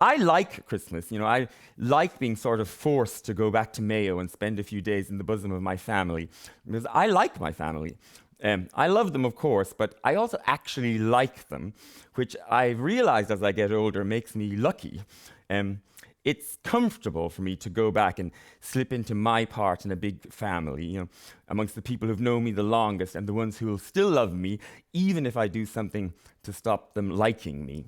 I like Christmas. I like being sort of forced to go back to Mayo and spend a few days in the bosom of my family, because I like my family. I love them, of course, but I also actually like them, which I've realized as I get older makes me lucky. It's comfortable for me to go back and slip into my part in a big family, amongst the people who've known me the longest and the ones who will still love me, even if I do something to stop them liking me.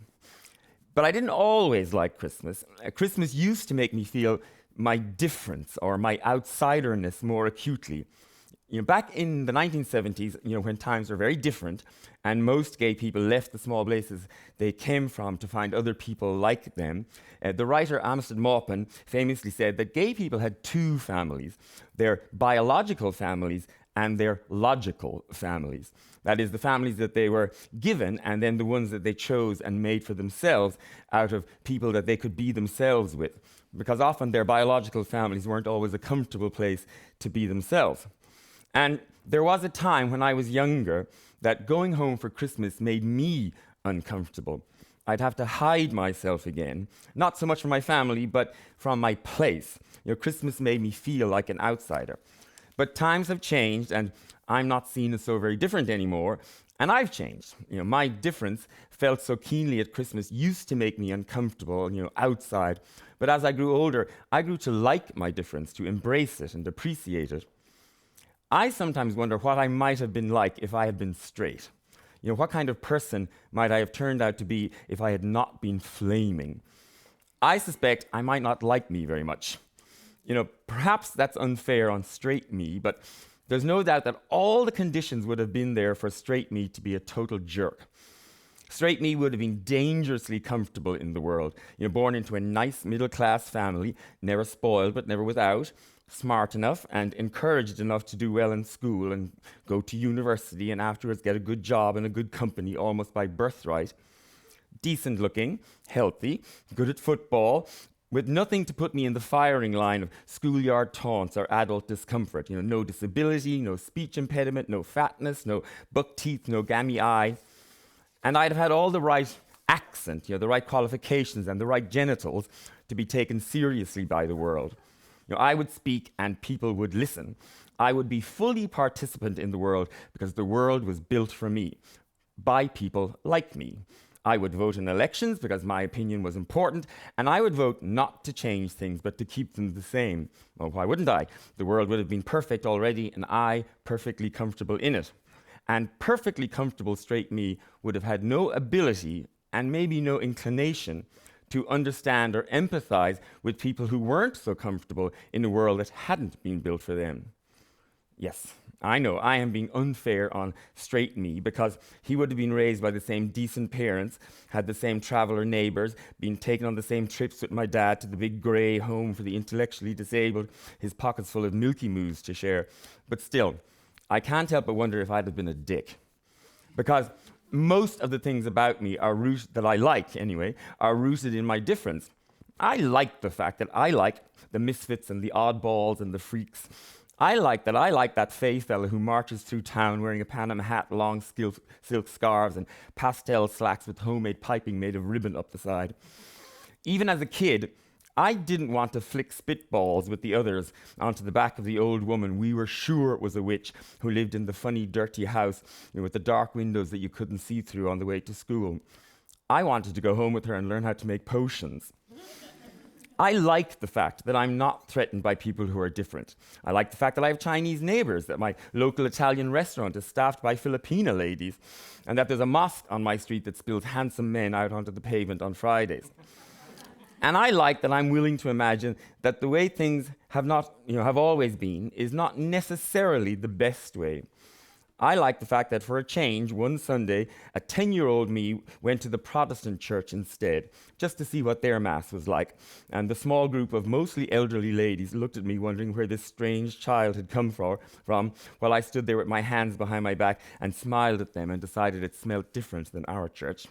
But I didn't always like Christmas. Christmas used to make me feel my difference or my outsiderness more acutely. Back in the 1970s, when times were very different, and most gay people left the small places they came from to find other people like them, the writer Amistad Maupin famously said that gay people had two families: their biological families and their logical families. That is, the families that they were given, and then the ones that they chose and made for themselves out of people that they could be themselves with, because often their biological families weren't always a comfortable place to be themselves. And there was a time when I was younger that going home for Christmas made me uncomfortable. I'd have to hide myself again, not so much from my family, but from my place. Christmas made me feel like an outsider. But times have changed, and I'm not seen as so very different anymore, and I've changed. My difference, felt so keenly at Christmas, used to make me uncomfortable, outside. But as I grew older, I grew to like my difference, to embrace it and appreciate it. I sometimes wonder what I might have been like if I had been straight. What kind of person might I have turned out to be if I had not been flaming? I suspect I might not like me very much. Perhaps that's unfair on straight me, but there's no doubt that all the conditions would have been there for straight me to be a total jerk. Straight me would have been dangerously comfortable in the world. Born into a nice middle-class family, never spoiled but never without, smart enough and encouraged enough to do well in school and go to university and afterwards get a good job in a good company almost by birthright. Decent looking, healthy, good at football, with nothing to put me in the firing line of schoolyard taunts or adult discomfort. No disability, no speech impediment, no fatness, no buck teeth, no gammy eye. And I'd have had all the right accent, the right qualifications and the right genitals to be taken seriously by the world. I would speak and people would listen. I would be fully participant in the world because the world was built for me, by people like me. I would vote in elections because my opinion was important, and I would vote not to change things but to keep them the same. Well, why wouldn't I? The world would have been perfect already, and I perfectly comfortable in it. And perfectly comfortable straight me would have had no ability and maybe no inclination to understand or empathize with people who weren't so comfortable in a world that hadn't been built for them. Yes, I know I am being unfair on straight me because he would have been raised by the same decent parents, had the same traveler neighbors, been taken on the same trips with my dad to the big grey home for the intellectually disabled, his pockets full of Milky Moos to share. But still, I can't help but wonder if I'd have been a dick. Because most of the things about me that I like anyway, are rooted in my difference. I like the fact that I like the misfits and the oddballs and the freaks. I like that fey fella who marches through town wearing a Panama hat, long silk scarves, and pastel slacks with homemade piping made of ribbon up the side. Even as a kid, I didn't want to flick spitballs with the others onto the back of the old woman we were sure was a witch who lived in the funny, dirty house with the dark windows that you couldn't see through on the way to school. I wanted to go home with her and learn how to make potions. I like the fact that I'm not threatened by people who are different. I like the fact that I have Chinese neighbors, that my local Italian restaurant is staffed by Filipina ladies, and that there's a mosque on my street that spills handsome men out onto the pavement on Fridays. And I like that I'm willing to imagine that the way things have always been is not necessarily the best way. I like the fact that for a change, one Sunday, a 10-year-old me went to the Protestant church instead, just to see what their mass was like. And the small group of mostly elderly ladies looked at me wondering where this strange child had come from, while I stood there with my hands behind my back and smiled at them and decided it smelled different than our church.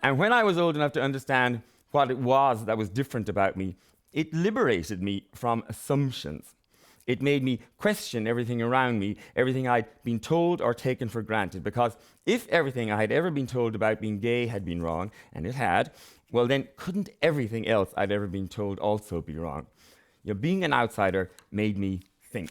And when I was old enough to understand what it was that was different about me, it liberated me from assumptions. It made me question everything around me, everything I'd been told or taken for granted. Because if everything I had ever been told about being gay had been wrong, and it had, well then couldn't everything else I'd ever been told also be wrong? Being an outsider made me think.